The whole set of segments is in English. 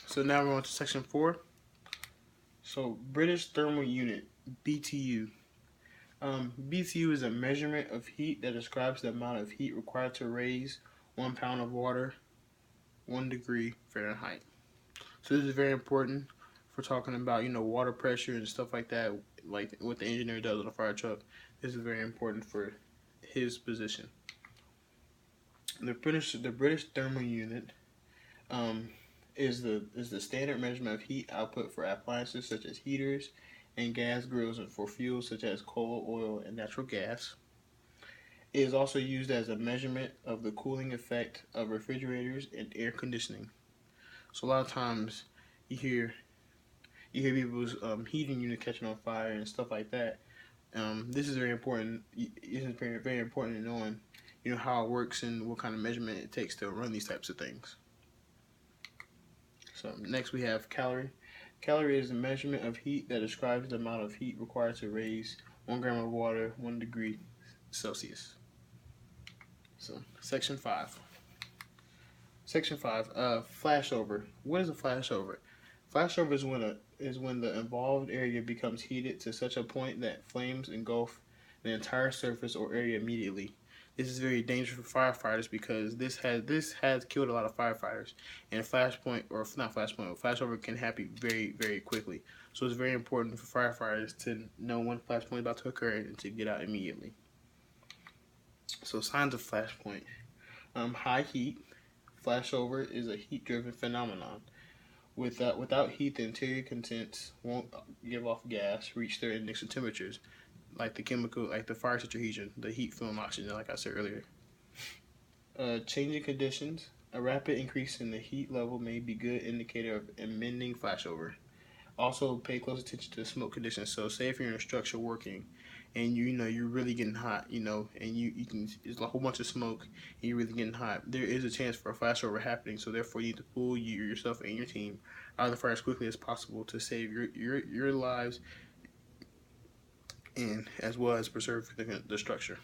So now we're on to section 4. So British Thermal Unit, BTU. BTU is a measurement of heat that describes the amount of heat required to raise 1 pound of water 1 degree Fahrenheit. So this is very important for talking about water pressure and stuff like that, like what the engineer does on a fire truck. This is very important for his position. The British Thermal Unit um, is the standard measurement of heat output for appliances such as heaters and gas grills, and for fuels such as coal, oil, and natural gas. It is also used as a measurement of the cooling effect of refrigerators and air conditioning. So a lot of times you hear you hear people's heating unit catching on fire and stuff like that. This is very important. This is very important in knowing how it works and what kind of measurement it takes to run these types of things. So next we have calorie. Calorie is the measurement of heat that describes the amount of heat required to raise 1 gram of water 1 degree Celsius. So section 5. Section 5. Flashover. What is a flashover? Flashover is when the involved area becomes heated to such a point that flames engulf the entire surface or area immediately. This is very dangerous for firefighters because this has killed a lot of firefighters. And flashpoint, or not flashpoint, flashover can happen very very quickly. So it's very important for firefighters to know when flashpoint is about to occur and to get out immediately. So signs of flashpoint: high heat. Flashover is a heat-driven phenomenon. Without heat, the interior contents won't give off gas, reach their initial temperatures, like the fire situation, the heat film oxygen, like I said earlier. Changing conditions. A rapid increase in the heat level may be a good indicator of impending flashover. Also, pay close attention to smoke conditions. So, say if you're in a structure working, and you're really getting hot, and you can there's a whole bunch of smoke, and you're really getting hot. There is a chance for a flashover happening. So, therefore, you need to pull yourself and your team out of the fire as quickly as possible to save your lives and as well as preserve the structure.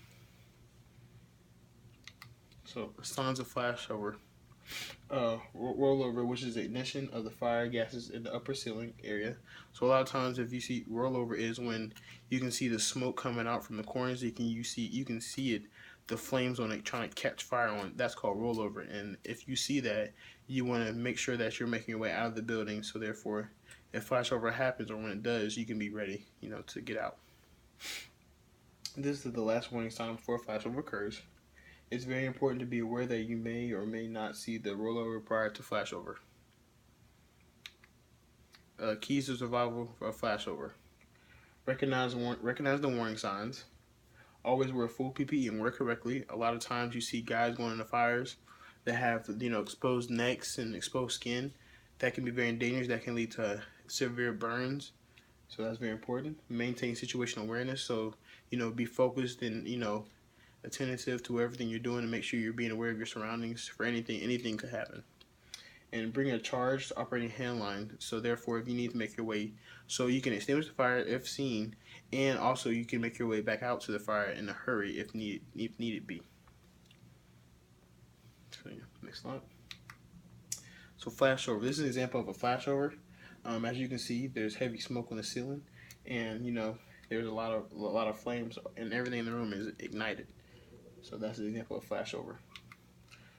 So, signs of flashover: rollover, which is the ignition of the fire gases in the upper ceiling area. So a lot of times, if you see rollover, is when you can see the smoke coming out from the corners. You can see it, the flames on it trying to catch fire on it. That's called rollover. And if you see that, you want to make sure that you're making your way out of the building. So therefore, if flashover happens or when it does, you can be ready, to get out. This is the last warning sign before flashover occurs. It's very important to be aware that you may or may not see the rollover prior to flashover. Keys to survival for a flashover: recognize the warning signs. Always wear full PPE and wear correctly. A lot of times you see guys going into fires that have exposed necks and exposed skin. That can be very dangerous. That can lead to severe burns. So that's very important. Maintain situational awareness. So be focused and attentive to everything you're doing, and make sure you're being aware of your surroundings for anything could happen. And bring a charged operating handline. So therefore, if you need to make your way, so you can extinguish the fire if seen, and also you can make your way back out to the fire in a hurry if needed be. So yeah, next slide. So flashover. This is an example of a flashover. As you can see, there's heavy smoke on the ceiling, and there's a lot of flames, and everything in the room is ignited. So that's an example of flashover.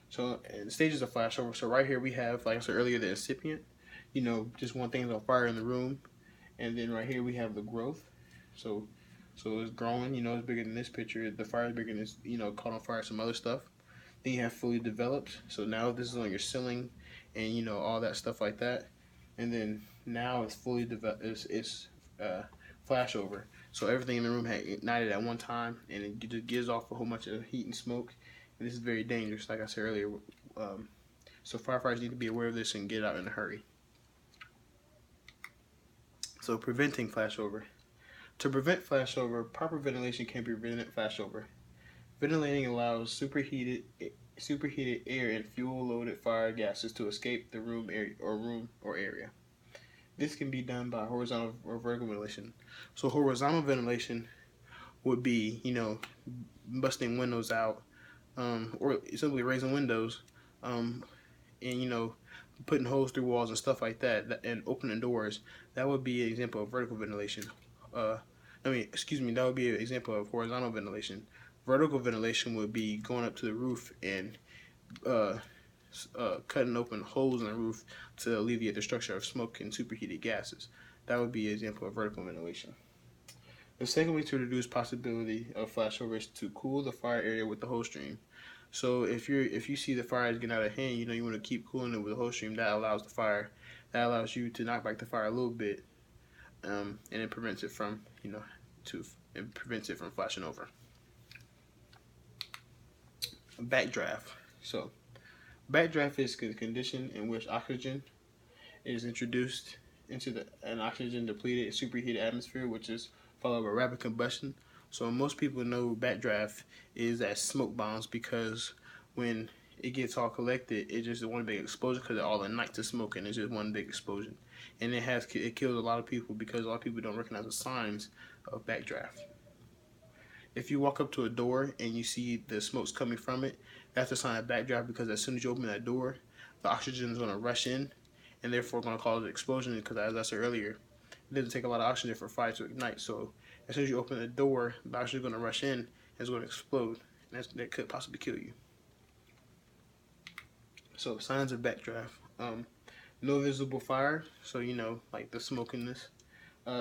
So, in stages of flashover, so right here we have, like I said earlier, the incipient, just one thing's on fire in the room. And then right here we have the growth. So, so it's growing, it's bigger than this picture. The fire is bigger than this, caught on fire, some other stuff. Then you have fully developed. So now this is on your ceiling and, all that stuff like that. And then now it's fully developed, it's flashover. So everything in the room had ignited at one time, and it just gives off a whole bunch of heat and smoke. And this is very dangerous, like I said earlier. So firefighters need to be aware of this and get out in a hurry. So preventing flashover. To prevent flashover, proper ventilation can prevent flashover. Ventilating allows superheated air and fuel-loaded fire gases to escape the room or area. This can be done by horizontal or vertical ventilation. So horizontal ventilation would be, busting windows out, or simply raising windows, and putting holes through walls and stuff like that, and opening doors, that would be an example of vertical ventilation. That would be an example of horizontal ventilation. Vertical ventilation would be going up to the roof and uh, cutting open holes in the roof to alleviate the structure of smoke and superheated gases. That would be an example of vertical ventilation. The second way to reduce possibility of flashover is to cool the fire area with the hose stream. So if you see the fire is getting out of hand, you want to keep cooling it with a hose stream. That allows you to knock back the fire a little bit, and it prevents it from flashing over. Backdraft. So backdraft is the condition in which oxygen is introduced into an oxygen depleted superheated atmosphere, which is followed by rapid combustion. So most people know backdraft is as smoke bombs, because when it gets all collected, it's just one big explosion because all the nights of smoke and it's just one big explosion, and it kills a lot of people because a lot of people don't recognize the signs of backdraft. If you walk up to a door and you see the smoke's coming from it, that's a sign of backdraft, because as soon as you open that door, the oxygen is going to rush in and therefore going to cause an explosion, because as I said earlier, it doesn't take a lot of oxygen for fire to ignite. So as soon as you open the door, the oxygen is going to rush in and it's going to explode, and that could possibly kill you. So signs of backdraft: no visible fire, so like the smoke in this.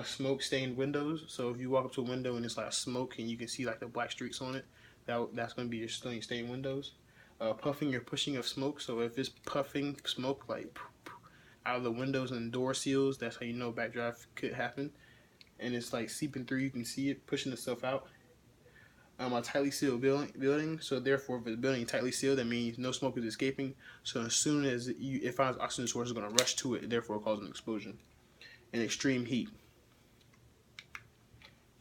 Smoke stained windows, so if you walk up to a window and it's like smoke and you can see like the black streaks on it, that's going to be your stained windows. Puffing or pushing of smoke, so if it's puffing smoke like out of the windows and door seals, that's how you know backdraft could happen. And it's like seeping through, you can see it pushing itself out. A tightly sealed building, so therefore if the building is tightly sealed, that means no smoke is escaping. So as soon as it finds oxygen source, it's going to rush to it, therefore causing an explosion. And extreme heat.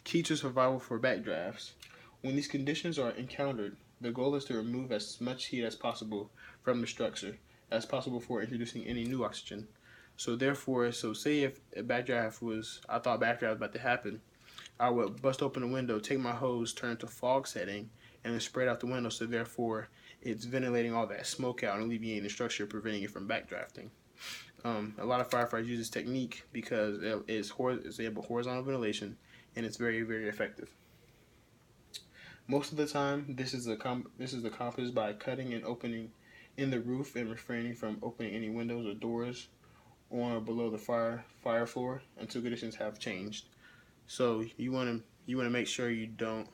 Key to survival for backdrafts: when these conditions are encountered, the goal is to remove as much heat as possible from the structure as possible before introducing any new oxygen. So therefore, say if I thought backdraft was about to happen, I would bust open the window, take my hose, turn it to fog setting, and then spray it out the window, so therefore it's ventilating all that smoke out and alleviating the structure, preventing it from backdrafting. A lot of firefighters use this technique because it's horizontal ventilation, and it's very, very effective. Most of the time, this is accomplished by cutting and opening in the roof and refraining from opening any windows or doors on or below the fire floor until conditions have changed. So you want to make sure you don't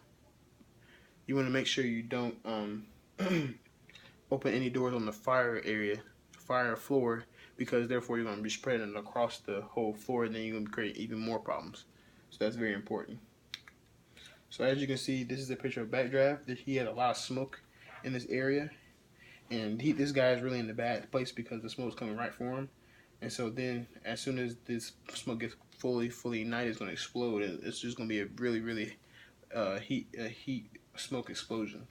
open any doors on the fire floor, because therefore you're going to be spreading it across the whole floor, and then you're going to create even more problems. So that's very important. So as you can see, this is a picture of backdraft. He had a lot of smoke in this area, and this guy is really in the bad place because the smoke is coming right for him. And so then, as soon as this smoke gets fully ignited, it's going to explode, and it's just going to be a really, really heat smoke explosion.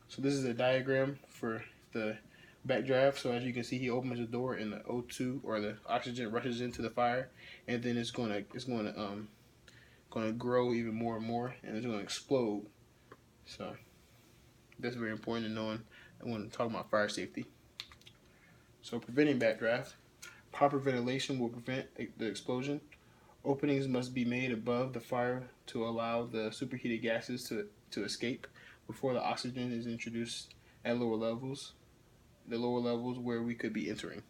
So this is a diagram for the backdraft. So as you can see, he opens the door and the O2 or the oxygen rushes into the fire, and then it's going to grow even more and more, and it's going to explode. So that's very important to knowing when talking about fire safety. So preventing backdraft: proper ventilation will prevent the explosion. Openings must be made above the fire to allow the superheated gases to escape before the oxygen is introduced at lower levels, the lower levels where we could be entering.